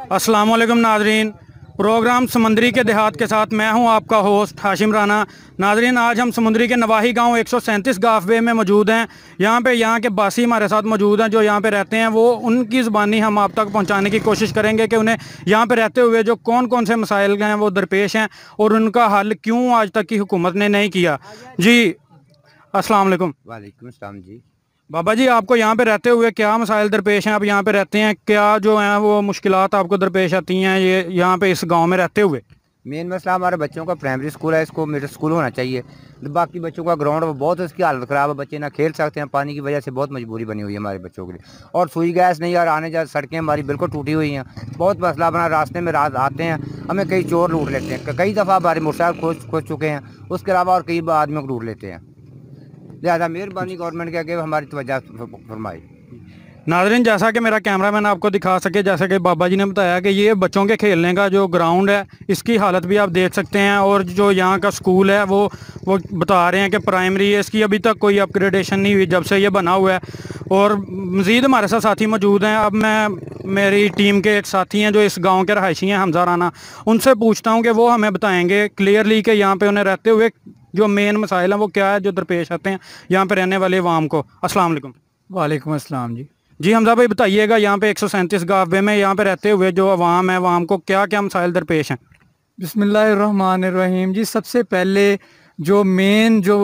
अस्सलाम वालेकुम नाजरीन, प्रोग्राम समुंदरी के देहात के साथ मैं हूं आपका होस्ट हाशिम राना। नाजरीन, आज हम समुंदरी के नवाही गांव 137 गाफवे में मौजूद हैं। यहाँ के बासी हमारे साथ मौजूद हैं जो यहाँ पे रहते हैं। वो उनकी ज़बानी हम आप तक पहुँचाने की कोशिश करेंगे कि उन्हें यहाँ पे रहते हुए जो कौन कौन से मसाइल हैं वो दरपेश हैं और उनका हल क्यों आज तक की हुकूमत ने नहीं किया। जी अस्सलाम वालेकुम। वालेकुम सलाम जी। बाबा जी, आपको यहाँ पे रहते हुए क्या मसाइल दरपेश हैं? आप यहाँ पे रहते हैं, क्या जो हैं वो मुश्किलात आपको दरपेश आती हैं ये यहाँ पे इस गांव में रहते हुए? मेन मसला हमारे बच्चों का प्राइमरी स्कूल है, इसको मिडिल स्कूल होना चाहिए। बाकी बच्चों का ग्राउंड बहुत उसकी हालत ख़राब है, बच्चे ना खेल सकते हैं, पानी की वजह से बहुत मजबूरी बनी हुई है हमारे बच्चों के लिए। और सुई गैस नहीं, और आने जा सड़कें हमारी बिल्कुल टूटी हुई हैं, बहुत मसला बना। रास्ते में रात आते हैं, हमें कई चोर लूट लेते हैं, कई दफ़ा हमारे मोटरसाइकिल खोज चुके हैं, उसके अलावा और कई आदमियों को लूट लेते हैं। लिहाजा मेहरबानी गवर्नमेंट के आगे हमारी तवज्जो फरमाई। नाज़रीन, जैसा कि मेरा कैमरामैन आपको दिखा सके, जैसे कि बाबा जी ने बताया कि ये बच्चों के खेलने का जो ग्राउंड है इसकी हालत भी आप देख सकते हैं। और जो यहाँ का स्कूल है वो बता रहे हैं कि प्राइमरी है, इसकी अभी तक कोई अपग्रेडेशन नहीं हुई जब से ये बना हुआ है। और मज़ीद हमारे साथ साथी मौजूद हैं। अब मैं मेरी टीम के एक साथी हैं जो इस गाँव के रहायशी हैं, हमजा राना, उनसे पूछता हूँ कि वो हमें बताएँगे क्लियरली कि यहाँ पर उन्हें रहते हुए जो मेन मसाइल हैं वो क्या है जो दरपेश आते हैं यहाँ पे रहने वाले अवाम को। अस्सलाम वालेकुम। वालेकुम अस्सलाम जी। जी हमजा भाई, बताइएगा यहाँ पे 137 गाफवे में यहाँ पे रहते हुए जो अवाम है, अवाम को क्या क्या मसाइल दरपेश हैं? बिस्मिल्लाहिर्रहमानिर्रहीम जी। सबसे पहले जो मेन जो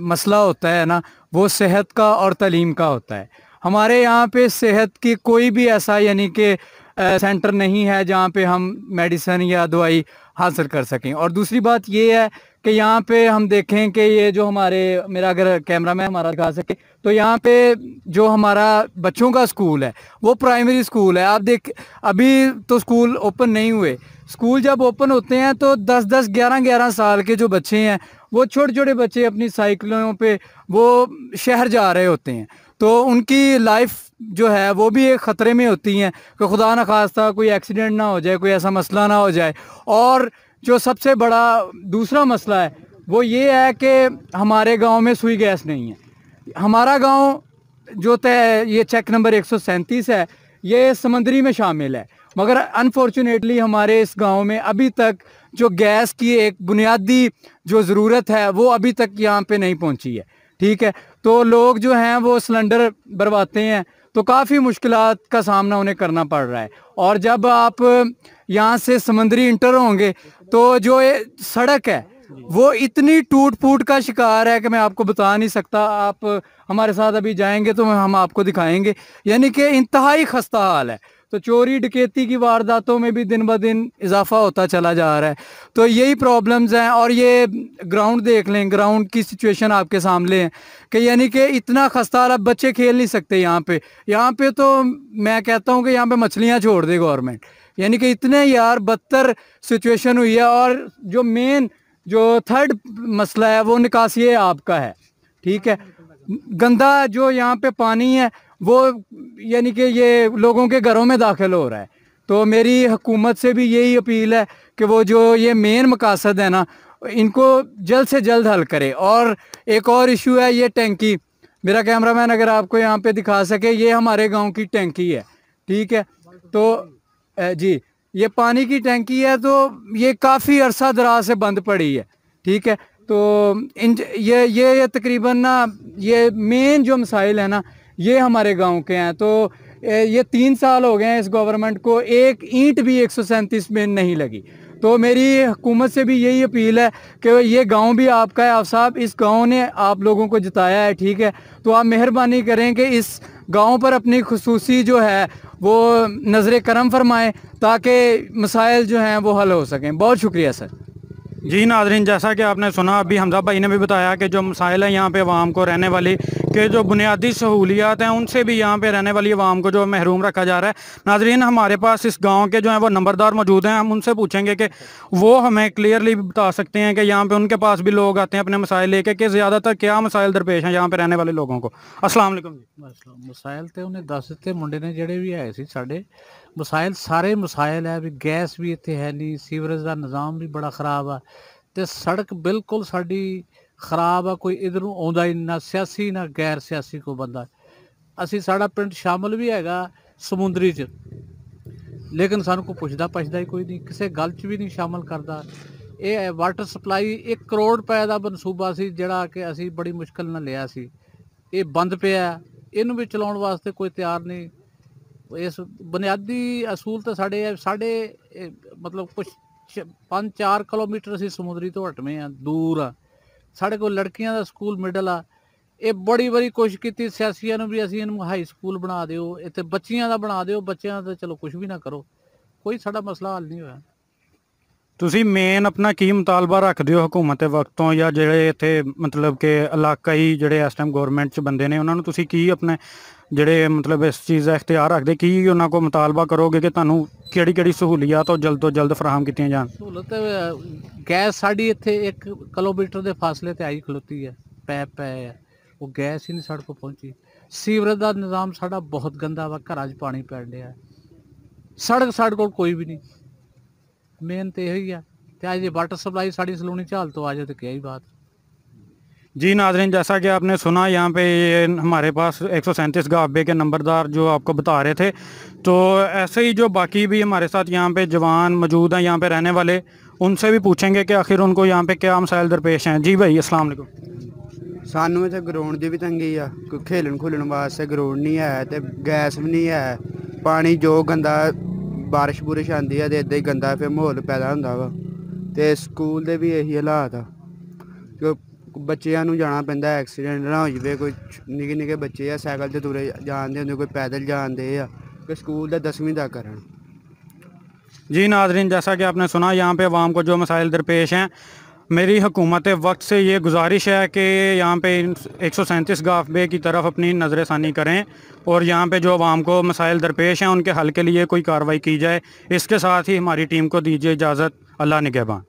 मसला होता है ना, वो सेहत का और तालीम का होता है। हमारे यहाँ पे सेहत की कोई भी ऐसा यानी कि सेंटर नहीं है जहाँ पे हम मेडिसिन या दवाई हासिल कर सकें। और दूसरी बात ये है कि यहाँ पे हम देखें कि ये जो हमारे, मेरा अगर कैमरा में हमारा दिखा सके, तो यहाँ पे जो हमारा बच्चों का स्कूल है वो प्राइमरी स्कूल है। आप देख, अभी तो स्कूल ओपन नहीं हुए। स्कूल जब ओपन होते हैं तो 10-10, 11-11 साल के जो बच्चे हैं, वो छोटे छोटे बच्चे अपनी साइकिलों पे वो शहर जा रहे होते हैं। तो उनकी लाइफ जो है वो भी एक ख़तरे में होती है कि खुदा न खास्ता कोई एक्सीडेंट ना हो जाए, कोई ऐसा मसला ना हो जाए। और जो सबसे बड़ा दूसरा मसला है वो ये है कि हमारे गांव में सुई गैस नहीं है। हमारा गांव जो तय ये चेक नंबर 137 है, ये समंदरी में शामिल है, मगर अनफॉर्चुनेटली हमारे इस गांव में अभी तक जो गैस की एक बुनियादी जो ज़रूरत है वो अभी तक यहाँ पे नहीं पहुँची है। ठीक है, तो लोग जो हैं वो सिलेंडर भरवाते हैं तो काफ़ी मुश्किलात का सामना उन्हें करना पड़ रहा है। और जब आप यहाँ से समंदरी इंटर होंगे तो जो ये सड़क है वो इतनी टूट फूट का शिकार है कि मैं आपको बता नहीं सकता। आप हमारे साथ अभी जाएंगे तो हम आपको दिखाएंगे, यानी कि इंतहाई खस्ता हाल है। तो चोरी डकैती की वारदातों में भी दिन ब दिन इजाफा होता चला जा रहा है। तो यही प्रॉब्लम्स हैं। और ये ग्राउंड देख लें, ग्राउंड की सिचुएशन आपके सामने है कि यानी कि इतना खस्ता हाल, अब बच्चे खेल नहीं सकते यहाँ पे तो मैं कहता हूँ कि यहाँ पे मछलियाँ छोड़ दे गवर्नमेंट, यानी कि इतने यार बदतर सिचुएशन हुई है। और जो मेन जो थर्ड मसला है वो निकासी आपका है। ठीक है, गंदा जो यहाँ पे पानी है वो यानी कि ये लोगों के घरों में दाखिल हो रहा है। तो मेरी हुकूमत से भी यही अपील है कि वो जो ये मेन मकासद है ना, इनको जल्द से जल्द हल करे। और एक और इशू है ये टैंकी। मेरा कैमरामैन अगर आपको यहाँ पे दिखा सके, ये हमारे गांव की टैंकी है। ठीक है, तो जी ये पानी की टैंकी है, तो ये काफ़ी अरसा दराज से बंद पड़ी है। ठीक है, तो ये तकरीबन ना ये मेन जो मसाइल है ना ये हमारे गांव के हैं। तो ये 3 साल हो गए हैं इस गवर्नमेंट को, एक ईंट भी 137 में नहीं लगी। तो मेरी हुकूमत से भी यही अपील है कि ये गांव भी आपका है, आप साहब इस गांव ने आप लोगों को जिताया है। ठीक है, तो आप मेहरबानी करें कि इस गांव पर अपनी खुसूसी जो है वो नज़र करम फरमाएं ताकि मसाइल जो हैं वो हल हो सकें। बहुत शुक्रिया सर। जी नाज़रीन, जैसा कि आपने सुना, अभी हमजा भाई ने भी बताया कि जो मसाइल है यहाँ पे अवाम को रहने वाली के जो बुनियादी सहूलियात हैं उनसे भी यहाँ पे रहने वाली अवाम को जो महरूम रखा जा रहा है। नाज़रीन, हमारे पास इस गांव के जो हैं वो नंबरदार मौजूद हैं, हम उनसे पूछेंगे कि वो हमें क्लियरली बता सकते हैं कि यहाँ पे उनके पास भी लोग आते हैं अपने मसाइल लेके, कि ज़्यादातर क्या मसाइल दरपेश हैं यहाँ पे रहने वाले लोगों को। अस्सलाम वालेकुम जी। मसाइल तो उन्हें दस दिते मुंडे ने ਜਿਹੜੇ भी आए सी साढ़े मसाइल सारे मसाइल है भी गैस भी इतने है नहीं, सीवरेज का निज़ाम भी बड़ा खराब है, तो सड़क बिल्कुल साड़ी खराब है, कोई इधरों आउंदा ही ना सियासी ना गैर सियासी को बंदा। असी साड़ा पिंड शामिल भी हैगा समुंदरी च, ਲੇਕਿਨ ਸਾਨੂੰ ਕੋਈ ਪੁੱਛਦਾ ਪਛਦਾ ਹੀ ਕੋਈ ਨਹੀਂ, ਕਿਸੇ ਗੱਲ 'ਚ ਵੀ ਨਹੀਂ ਸ਼ਾਮਲ ਕਰਦਾ। ਇਹ ਵਾਟਰ ਸਪਲਾਈ 1 ਕਰੋੜ ਰੁਪਏ ਦਾ ਮਨਸੂਬਾ ਸੀ ਜਿਹੜਾ ਕਿ ਅਸੀਂ ਬੜੀ ਮੁਸ਼ਕਲ ਨਾਲ ਲਿਆ ਸੀ, ਇਹ ਬੰਦ ਪਿਆ। ਇਹਨੂੰ ਵੀ ਚਲਾਉਣ ਵਾਸਤੇ ਕੋਈ ਤਿਆਰ ਨਹੀਂ। ਇਸ ਬੁਨਿਆਦੀ ਅਸੂਲ ਤਾਂ ਸਾਡੇ ਮਤਲਬ ਕੁਛ 5-4 ਕਿਲੋਮੀਟਰ ਅਸੀਂ ਸਮੁੰਦਰੀ ਤੋਂ ਹਟਵੇਂ ਆ, ਦੂਰ ਆ। ਸਾਡੇ ਕੋਲ ਲੜਕੀਆਂ ਦਾ ਸਕੂਲ ਮਿਡਲ ਆ। ਇਹ ਬੜੀ ਵਾਰੀ ਕੋਸ਼ਿਸ਼ ਕੀਤੀ ਸਿਆਸੀਆਂ ਨੂੰ ਵੀ ਅਸੀਂ ਇਹਨੂੰ ਹਾਈ ਸਕੂਲ ਬਣਾ ਦਿਓ, ਇੱਥੇ ਬੱਚਿਆਂ ਦਾ ਬਣਾ ਦਿਓ, ਬੱਚਿਆਂ ਦਾ ਚਲੋ ਕੁਝ ਵੀ ਨਾ ਕਰੋ, ਕੋਈ ਸਾਡਾ ਮਸਲਾ ਹੱਲ ਨਹੀਂ ਹੋਇਆ। ਤੁਸੀਂ ਮੇਨ ਆਪਣਾ ਕੀ ਮੁਤਾਲਬਾ ਰੱਖਦੇ ਹੋ ਹੁਕੂਮਤ ਦੇ ਵਕਤ ਤੋਂ, ਜਾਂ ਜਿਹੜੇ ਇੱਥੇ ਮਤਲਬ ਕਿ ਇਲਾਕਾਈ ਜਿਹੜੇ ਇਸ ਟਾਈਮ ਗੌਰਮੈਂਟ 'ਚ ਬੰਦੇ ਨੇ ਉਹਨਾਂ ਨੂੰ ਤੁਸੀਂ ਕੀ ਆਪਣੇ ਜਿਹੜੇ ਮਤਲਬ ਇਸ ਚੀਜ਼ ਦਾ ਇਖਤਿਆਰ ਰੱਖਦੇ, ਕੀ ਉਹਨਾਂ ਕੋਲ ਮੁਤਾਲਬਾ ਕਰੋਗੇ ਕਿ ਤੁਹਾਨੂੰ ਕਿਹੜੀ ਸਹੂਲੀਅਤ ਉਹ ਜਲਦ ਤੋਂ ਜਲਦ ਫਰਾਹਮ ਕੀਤੀਆਂ ਜਾਣ? ਸਹੂਲਤ ਗੈਸ ਸਾਡੀ ਇੱਥੇ 1 ਕਿਲੋਮੀਟਰ ਦੇ ਫਾਸਲੇ ਤੇ ਆਈ ਖਲੋਤੀ ਹੈ, ਪੈਪ ਪਏ ਆ, ਉਹ ਗੈਸ ਹੀ ਨਹੀਂ ਸਾਡੇ ਕੋਲ ਪਹੁੰਚੀ। ਸੀਵਰੇਜ ਦਾ ਨਿਜ਼ਾਮ ਸਾਡਾ ਬਹੁਤ ਗੰਦਾ ਵਾ, ਘਰਾਂ 'ਚ ਪਾਣੀ ਪੈਣ ਡਿਆ। ਸੜਕ ਸਾਡੇ ਕੋਲ ਕੋਈ ਵੀ ਨਹੀਂ, ਮੇਨ तो यही है। तो आज ये वाटर सप्लाई साड़ी सलूनी चाल तो आ जाए तो क्या ही बात। जी नाज़रीन, जैसा कि आपने सुना यहाँ पे ये हमारे पास 137 गाबे के नंबरदार जो आपको बता रहे थे, तो ऐसे ही जो बाकी भी हमारे साथ यहाँ पे जवान मौजूद हैं यहाँ पे रहने वाले, उनसे भी पूछेंगे कि आखिर उनको यहाँ पे क्या मसाइल दरपेश हैं। जी भाई अस्सलाम वालेकुम। सानू इत्थे ग्राउंड की भी तंगी आ, कोई खेलन खुलन वास्ते ग्राउंड नहीं है, तो गैस भी नहीं है, पानी जो गंदा बारिश बुरिश आती है तो इदा ही गंदा फिर माहौल पैदा होंदा वा। ते स्कूल दे भी यही हालात आ कि बच्चों नूं जाना पैंदा, एक्सीडेंट ना हो जाए, कोई निक्के निक्के बच्चे आ साइकिल ते तुरे जाते होंदे, कोई पैदल जाते आ कि स्कूल दा 10वीं तक करन। जी नाज़रीन, जैसा कि आपने सुना यहाँ पे अवाम को जो मसाइल दरपेश हैं, मेरी हुकूमत वक्त से ये गुजारिश है कि यहाँ पे 137 गाफबे की तरफ अपनी नज़र षानी करें और यहाँ पे जो अवाम को मसाइल दरपेश हैं उनके हल के लिए कोई कार्रवाई की जाए। इसके साथ ही हमारी टीम को दीजिए इजाज़त। अल्लाह निगहबान।